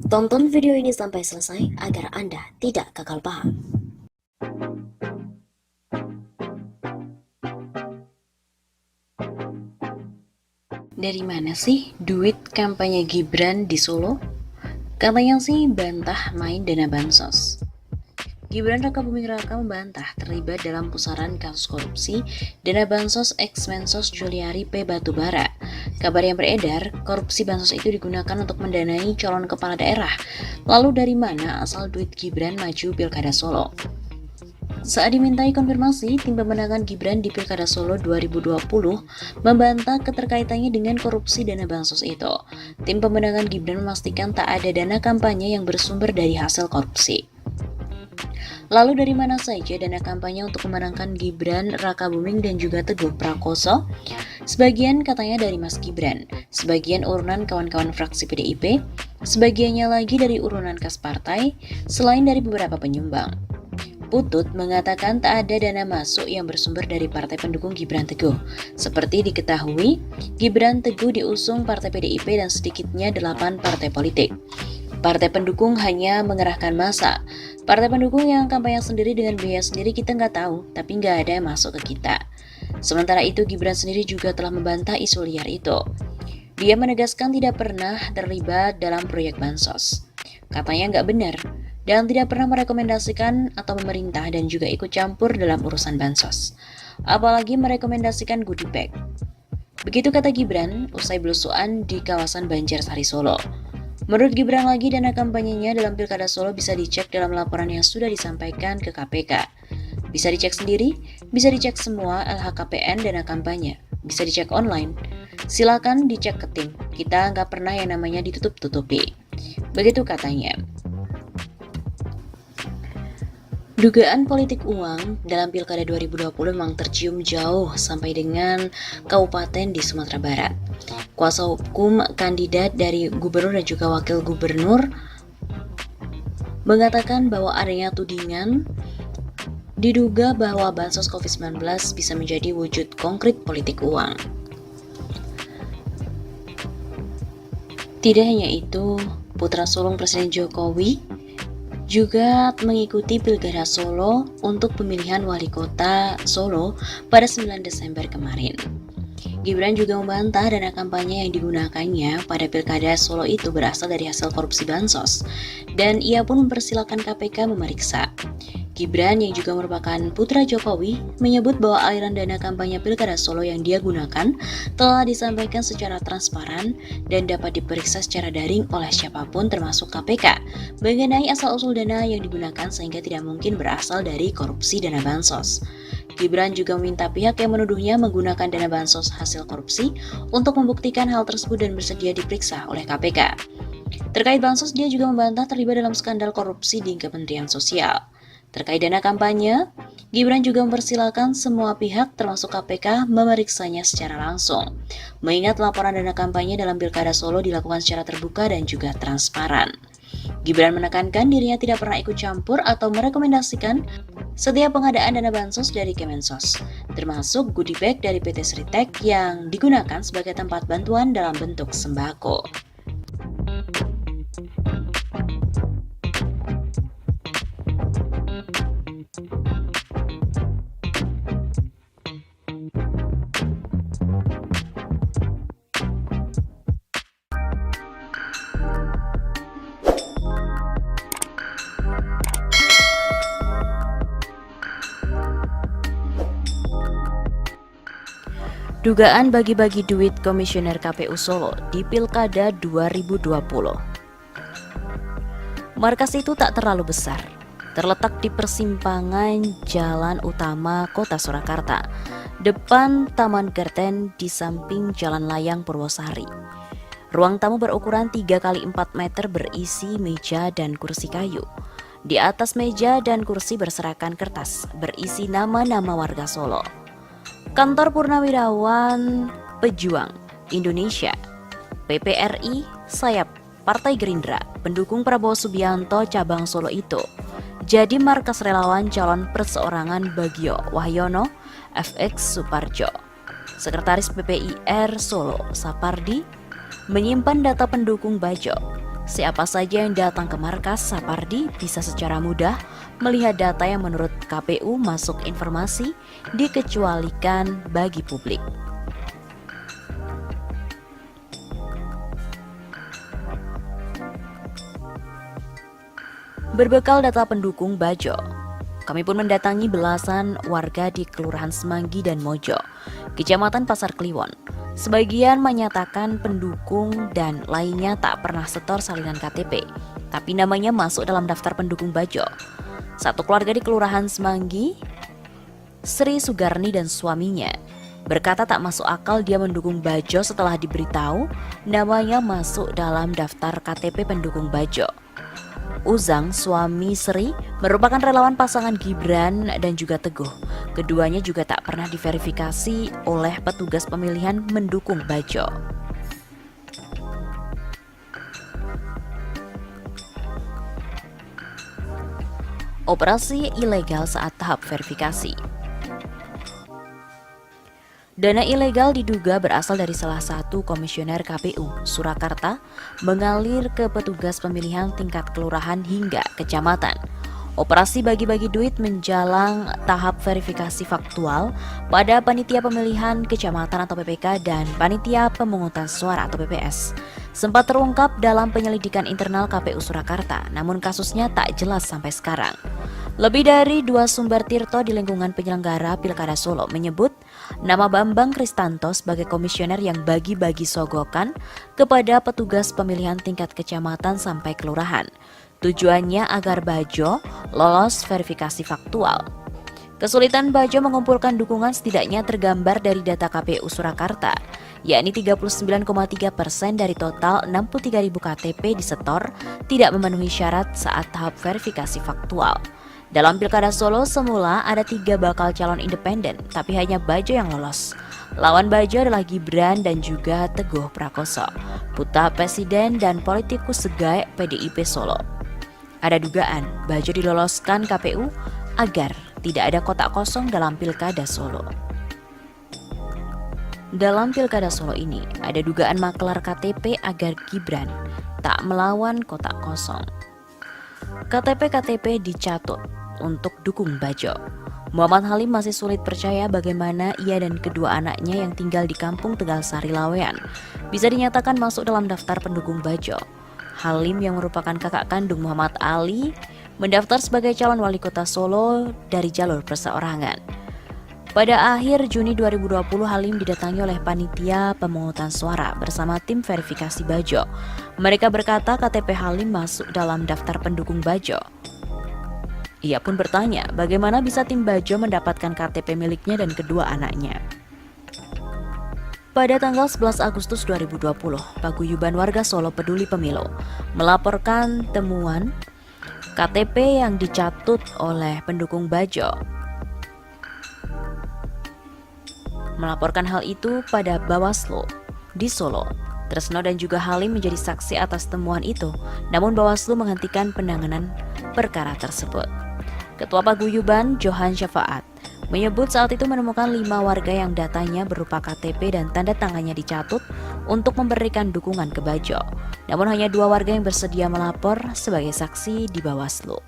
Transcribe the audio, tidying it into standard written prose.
Tonton video ini sampai selesai agar Anda tidak gagal paham. Dari mana sih duit kampanye Gibran di Solo? Katanya sih bantah main dana bansos. Gibran Rakabuming Raka membantah terlibat dalam pusaran kasus korupsi dana bansos ex-Mensos Juliari P. Batubara. Kabar yang beredar, korupsi bansos itu digunakan untuk mendanai calon kepala daerah. Lalu dari mana asal duit Gibran maju Pilkada Solo? Saat dimintai konfirmasi, tim pemenangan Gibran di Pilkada Solo 2020 membantah keterkaitannya dengan korupsi dana bansos itu. Tim pemenangan Gibran memastikan tak ada dana kampanye yang bersumber dari hasil korupsi. Lalu dari mana saja dana kampanye untuk memenangkan Gibran Rakabuming dan juga Teguh Prakoso? Sebagian katanya dari Mas Gibran, sebagian urunan kawan-kawan fraksi PDIP, sebagiannya lagi dari urunan kas partai, selain dari beberapa penyumbang. Putut mengatakan tak ada dana masuk yang bersumber dari partai pendukung Gibran Teguh. Seperti diketahui, Gibran Teguh diusung partai PDIP dan sedikitnya 8 partai politik. Partai pendukung hanya mengerahkan massa. Partai pendukung yang kampanye sendiri dengan biaya sendiri kita nggak tahu, tapi nggak ada yang masuk ke kita. Sementara itu Gibran sendiri juga telah membantah isu liar itu. Dia menegaskan tidak pernah terlibat dalam proyek bansos. Katanya nggak benar, dan tidak pernah merekomendasikan atau memerintah dan juga ikut campur dalam urusan bansos. Apalagi merekomendasikan goodie bag. Begitu kata Gibran, usai belusuan di kawasan Banjarsari Solo. Menurut Gibran lagi, dana kampanyenya dalam Pilkada Solo bisa dicek dalam laporan yang sudah disampaikan ke KPK. Bisa dicek sendiri, bisa dicek semua LHKPN dana kampanye, bisa dicek online. Silakan dicek ke tim, kita nggak pernah yang namanya ditutup-tutupi. Begitu katanya. Dugaan politik uang dalam Pilkada 2020 memang tercium jauh sampai dengan kabupaten di Sumatera Barat. Kuasa hukum kandidat dari gubernur dan juga wakil gubernur mengatakan bahwa adanya tudingan diduga bahwa bansos COVID-19 bisa menjadi wujud konkret politik uang. Tidak hanya itu, putra sulung Presiden Jokowi juga mengikuti Pilkada Solo untuk pemilihan wali kota Solo pada 9 Desember kemarin. Gibran juga membantah dana kampanye yang digunakannya pada Pilkada Solo itu berasal dari hasil korupsi bansos, dan ia pun mempersilahkan KPK memeriksa. Gibran yang juga merupakan putra Jokowi menyebut bahwa aliran dana kampanye Pilkada Solo yang dia gunakan telah disampaikan secara transparan dan dapat diperiksa secara daring oleh siapapun termasuk KPK mengenai asal-usul dana yang digunakan sehingga tidak mungkin berasal dari korupsi dana bansos. Gibran juga meminta pihak yang menuduhnya menggunakan dana bansos hasil korupsi untuk membuktikan hal tersebut dan bersedia diperiksa oleh KPK. Terkait bansos, dia juga membantah terlibat dalam skandal korupsi di Kementerian Sosial. Terkait dana kampanye, Gibran juga mempersilahkan semua pihak termasuk KPK memeriksanya secara langsung. Mengingat laporan dana kampanye dalam Pilkada Solo dilakukan secara terbuka dan juga transparan. Gibran menekankan dirinya tidak pernah ikut campur atau merekomendasikan setiap pengadaan dana bansos dari Kemensos, termasuk goodie bag dari PT Sritek yang digunakan sebagai tempat bantuan dalam bentuk sembako. Dugaan bagi-bagi duit Komisioner KPU Solo di Pilkada 2020. Markas itu tak terlalu besar, terletak di persimpangan jalan utama Kota Surakarta, depan Taman Gerten di samping Jalan Layang Purwosari. Ruang tamu berukuran 3x4 meter berisi meja dan kursi kayu. Di atas meja dan kursi berserakan kertas berisi nama-nama warga Solo. Kantor Purnawirawan Pejuang Indonesia, PPRI, sayap Partai Gerindra, pendukung Prabowo Subianto cabang Solo itu jadi markas relawan calon perseorangan Bagio Wahyono, FX Suparjo. Sekretaris PPIR Solo, Sapardi, menyimpan data pendukung Bajo. Siapa saja yang datang ke markas Sapardi bisa secara mudah melihat data yang menurut KPU masuk informasi dikecualikan bagi publik. Berbekal data pendukung Bajo, kami pun mendatangi belasan warga di Kelurahan Semanggi dan Mojo, Kecamatan Pasar Kliwon. Sebagian menyatakan pendukung dan lainnya tak pernah setor salinan KTP, tapi namanya masuk dalam daftar pendukung Bajo. Satu keluarga di Kelurahan Semanggi, Sri Sugarni dan suaminya, berkata tak masuk akal dia mendukung Bajo setelah diberitahu namanya masuk dalam daftar KTP pendukung Bajo. Uzang, suami Sri, merupakan relawan pasangan Gibran dan juga Teguh. Keduanya juga tak pernah diverifikasi oleh petugas pemilihan mendukung Bajo. Operasi ilegal saat tahap verifikasi. Dana ilegal diduga berasal dari salah satu komisioner KPU Surakarta mengalir ke petugas pemilihan tingkat kelurahan hingga kecamatan. Operasi bagi-bagi duit menjelang tahap verifikasi faktual pada panitia pemilihan kecamatan atau PPK dan panitia pemungutan suara atau PPS sempat terungkap dalam penyelidikan internal KPU Surakarta, namun kasusnya tak jelas sampai sekarang. Lebih dari 2 sumber tirto di lingkungan penyelenggara Pilkada Solo menyebut nama Bambang Kristanto sebagai komisioner yang bagi-bagi sogokan kepada petugas pemilihan tingkat kecamatan sampai kelurahan. Tujuannya agar Bajo lolos verifikasi faktual. Kesulitan Bajo mengumpulkan dukungan setidaknya tergambar dari data KPU Surakarta, yakni 39,3% dari total 63.000 KTP disetor tidak memenuhi syarat saat tahap verifikasi faktual. Dalam Pilkada Solo semula ada 3 bakal calon independen, tapi hanya Bajo yang lolos. Lawan Bajo adalah Gibran dan juga Teguh Prakoso, putra presiden dan politikus segae PDIP Solo. Ada dugaan Bajo diloloskan KPU agar tidak ada kotak kosong dalam Pilkada Solo. Dalam Pilkada Solo ini ada dugaan maklar KTP agar Gibran tak melawan kotak kosong. KTP-KTP dicatut untuk dukung Bajo. Muhammad Halim masih sulit percaya bagaimana ia dan kedua anaknya yang tinggal di kampung Tegal Sari Lawean bisa dinyatakan masuk dalam daftar pendukung Bajo. Halim yang merupakan kakak kandung Muhammad Ali mendaftar sebagai calon wali kota Solo dari jalur perseorangan. Pada akhir Juni 2020, Halim didatangi oleh panitia pemungutan suara bersama tim verifikasi Bajo. Mereka berkata KTP Halim masuk dalam daftar pendukung Bajo. Ia pun bertanya bagaimana bisa tim Bajo mendapatkan KTP miliknya dan kedua anaknya. Pada tanggal 11 Agustus 2020, Paguyuban Warga Solo Peduli Pemilu melaporkan temuan KTP yang dicatut oleh pendukung Bajo. Melaporkan hal itu pada Bawaslu di Solo. Tresno dan juga Halim menjadi saksi atas temuan itu, namun Bawaslu menghentikan penanganan perkara tersebut. Ketua Paguyuban Johan Syafaat menyebut saat itu menemukan 5 warga yang datanya berupa KTP dan tanda tangannya dicatut untuk memberikan dukungan ke Bajo. Namun hanya 2 warga yang bersedia melapor sebagai saksi di Bawaslu.